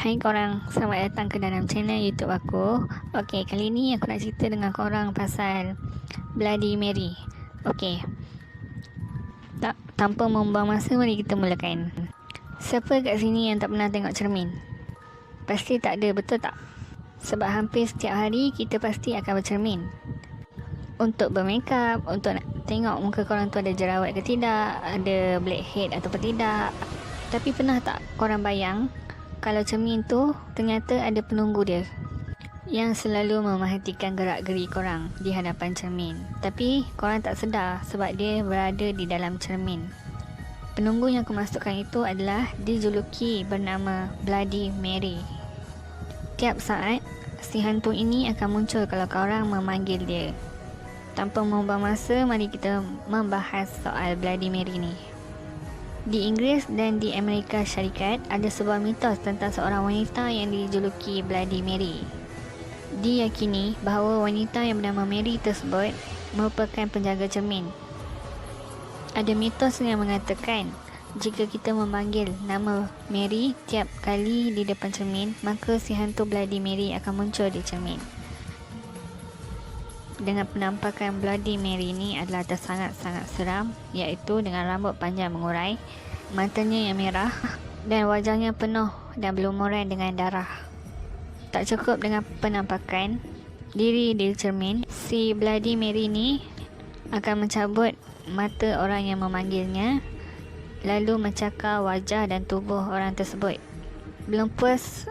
Hai korang, selamat datang ke dalam channel YouTube aku. Okey, kali ni aku nak cerita dengan korang pasal Bloody Mary. Okey, tanpa membuang masa, mari kita mulakan. Siapa kat sini yang tak pernah tengok cermin? Pasti tak ada, betul tak? Sebab hampir setiap hari kita pasti akan bercermin untuk bermakeup, untuk nak tengok muka korang tu ada jerawat ke tidak, ada blackhead ataupun tidak. Tapi pernah tak korang bayang kalau cermin tu ternyata ada penunggu dia yang selalu memerhatikan gerak-geri korang di hadapan cermin, tapi korang tak sedar sebab dia berada di dalam cermin. Penunggu yang aku masukkan itu adalah dijuluki bernama Bloody Mary. Tiap saat si hantu ini akan muncul kalau korang memanggil dia. Tanpa membuang masa, mari kita membahas soal Bloody Mary ni. Di Inggeris dan di Amerika Syarikat ada sebuah mitos tentang seorang wanita yang dijuluki Bloody Mary. Diyakini bahawa wanita yang bernama Mary tersebut merupakan penjaga cermin. Ada mitos yang mengatakan jika kita memanggil nama Mary tiap kali di depan cermin, maka si hantu Bloody Mary akan muncul di cermin. Dengan penampakan Bloody Mary ni adalah sangat-sangat seram, iaitu dengan rambut panjang mengurai, matanya yang merah dan wajahnya penuh dan berlumuran dengan darah. Tak cukup dengan penampakan diri di cermin, si Bloody Mary ni akan mencabut mata orang yang memanggilnya, lalu mencakar wajah dan tubuh orang tersebut. Belum puas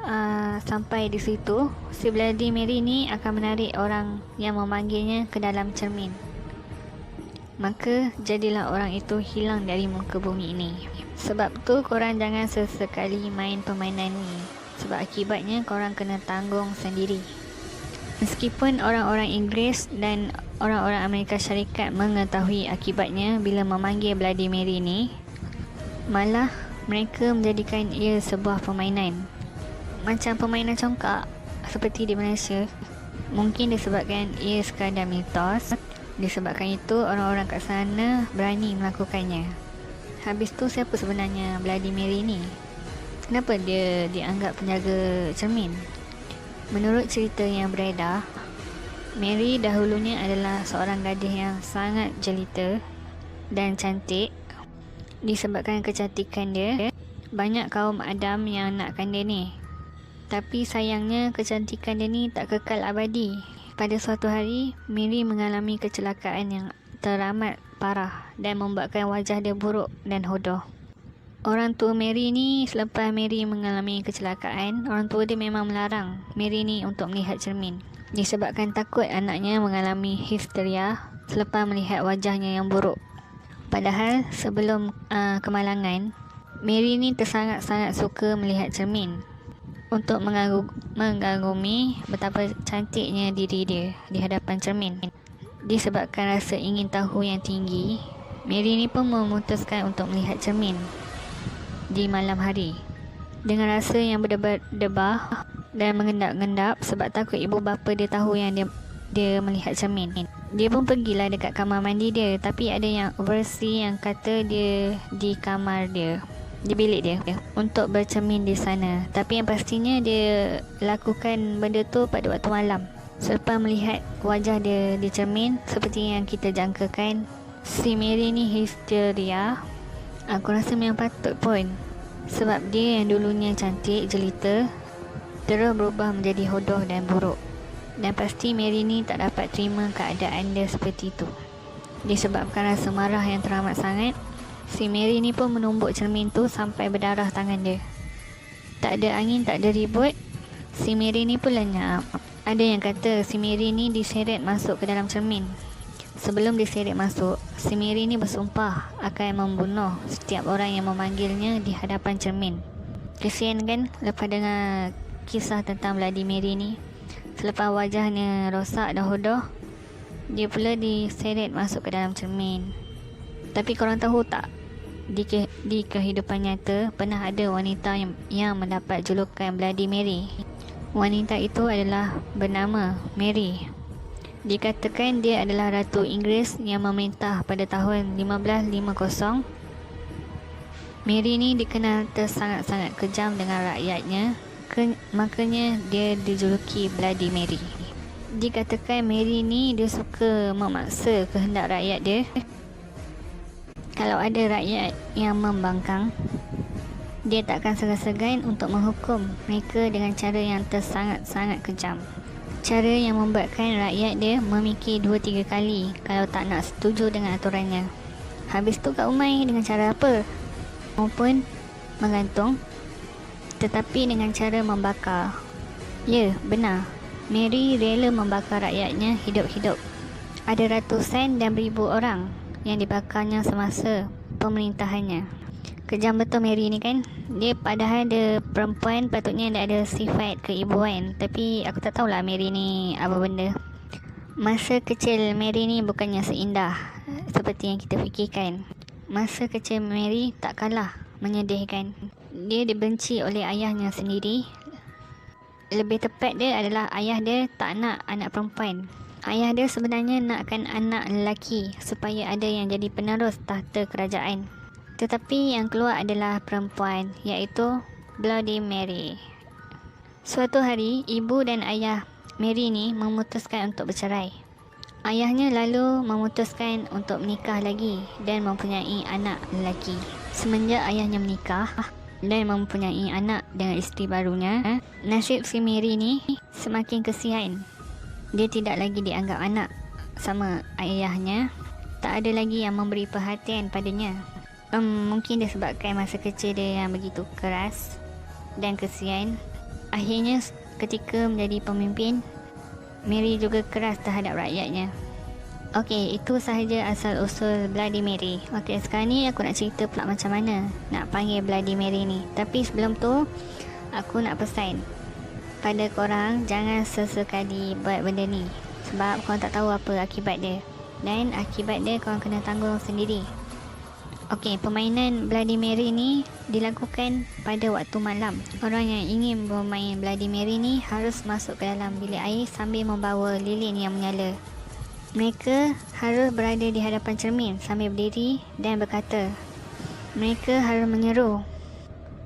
sampai di situ, si Bloody Mary ni akan menarik orang yang memanggilnya ke dalam cermin. Maka jadilah orang itu hilang dari muka bumi ini. Sebab tu korang jangan sesekali main permainan ni, sebab akibatnya korang kena tanggung sendiri. Meskipun orang-orang Inggeris dan orang-orang Amerika Syarikat mengetahui akibatnya bila memanggil Bloody Mary ni, malah mereka menjadikan ia sebuah permainan. Macam permainan congkak seperti di Malaysia. Mungkin disebabkan ia sekadar mitos, disebabkan itu orang-orang kat sana berani melakukannya. Habis tu siapa sebenarnya Bloody Mary ni? Kenapa dia dianggap penjaga cermin? Menurut cerita yang beredar, Mary dahulunya adalah seorang gadis yang sangat jelita dan cantik. Disebabkan kecantikan dia, banyak kaum Adam yang nakkan dia ni. Tapi sayangnya kecantikan dia ni tak kekal abadi. Pada suatu hari, Mary mengalami kecelakaan yang teramat parah dan membuatkan wajah dia buruk dan hodoh. Orang tua Mary ni, selepas Mary mengalami kecelakaan, orang tua dia memang melarang Mary ni untuk melihat cermin, disebabkan takut anaknya mengalami histeria selepas melihat wajahnya yang buruk. Padahal sebelum kemalangan, Mary ni tersangat-sangat suka melihat cermin untuk mengagumi betapa cantiknya diri dia di hadapan cermin. Disebabkan rasa ingin tahu yang tinggi, Mary ni pun memutuskan untuk melihat cermin di malam hari dengan rasa yang berdebar-debar dan mengendap-endap sebab takut ibu bapa dia tahu yang dia melihat cermin. Dia pun pergilah dekat kamar mandi dia, tapi ada yang versi yang kata dia di kamar dia, di bilik dia, untuk bercermin di sana. Tapi yang pastinya dia lakukan benda tu pada waktu malam. Selepas melihat wajah dia di cermin, seperti yang kita jangkakan, si Mary ni histeria. Aku rasa memang patut pun, sebab dia yang dulunya cantik, jelita, terus berubah menjadi hodoh dan buruk. Dan pasti Mary ni tak dapat terima keadaan dia seperti itu. Disebabkan rasa marah yang teramat sangat, si Mary ni pun menumbuk cermin tu sampai berdarah tangan dia. Tak ada angin, tak ada ribut, si Mary ni pun lenyap. Ada yang kata si Mary ni diseret masuk ke dalam cermin. Sebelum diseret masuk, si Mary ni bersumpah akan membunuh setiap orang yang memanggilnya di hadapan cermin. Kesian kan lepas dengar kisah tentang Bloody Mary ni. Selepas wajahnya rosak dan hodoh, dia pula diseret masuk ke dalam cermin. Tapi korang tahu tak, di kehidupan nyata pernah ada wanita yang mendapat julukan Bloody Mary. Wanita itu adalah bernama Mary. Dikatakan dia adalah Ratu Inggeris yang memerintah pada tahun 1550. Mary ni dikenal sangat-sangat kejam dengan rakyatnya makanya dia dijuluki Bloody Mary. Dikatakan Mary ni dia suka memaksa kehendak rakyat dia. Kalau ada rakyat yang membangkang, dia takkan segan-segan untuk menghukum mereka dengan cara yang tersangat-sangat kejam. Cara yang membuatkan rakyat dia memikir 2-3 kali kalau tak nak setuju dengan aturannya. Habis tu Kak Umay dengan cara apa? Maupun menggantung, tetapi dengan cara membakar. Ya, benar. Mary rela membakar rakyatnya hidup-hidup. Ada ratusan dan ribu orang yang dibakarnya semasa pemerintahannya. Kejam betul Mary ni kan. Dia padahal dia perempuan, patutnya dia ada sifat keibuan. Tapi aku tak tahulah Mary ni apa benda. Masa kecil Mary ni bukannya seindah seperti yang kita fikirkan. Masa kecil Mary tak kalah menyedihkan. Dia dibenci oleh ayahnya sendiri. Lebih tepat dia adalah ayah dia tak nak anak perempuan. Ayah dia sebenarnya nakkan anak lelaki supaya ada yang jadi penerus tahta kerajaan. Tetapi yang keluar adalah perempuan, iaitu Bloody Mary. Suatu hari, ibu dan ayah Mary ni memutuskan untuk bercerai. Ayahnya lalu memutuskan untuk menikah lagi dan mempunyai anak lelaki. Semenjak ayahnya menikah dan mempunyai anak dengan isteri barunya, nasib si Mary ni semakin kesian. Dia tidak lagi dianggap anak sama ayahnya. Tak ada lagi yang memberi perhatian padanya. Mungkin disebabkan masa kecil dia yang begitu keras dan kesian. Akhirnya ketika menjadi pemimpin, Mary juga keras terhadap rakyatnya. Okey, itu sahaja asal-usul Bloody Mary. Okey, sekarang ni aku nak cerita pula macam mana nak panggil Bloody Mary ni. Tapi sebelum tu, aku nak pesan pada korang, jangan sesekali buat benda ni. Sebab korang tak tahu apa akibat dia. Dan akibat dia korang kena tanggung sendiri. Okey, permainan Bloody Mary ni dilakukan pada waktu malam. Orang yang ingin bermain Bloody Mary ni harus masuk ke dalam bilik air sambil membawa lilin yang menyala. Mereka harus berada di hadapan cermin sambil berdiri dan berkata. Mereka harus menyeru,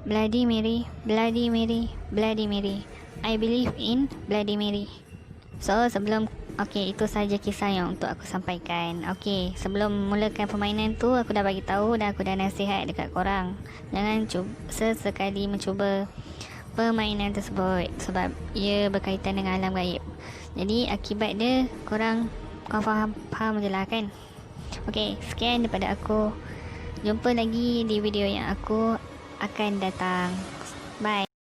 Bloody Mary, Bloody Mary, Bloody Mary. I believe in Bloody Mary. So sebelum, okey, itu saja kisah yang untuk aku sampaikan. Okey, sebelum mulakan permainan tu, aku dah bagi tahu dan aku dah nasihat dekat korang, jangan sesekali mencuba permainan tersebut sebab ia berkaitan dengan alam gaib. Jadi akibat dia korang faham je lah kan. Okey, sekian daripada aku. Jumpa lagi di video yang aku akan datang. Bye.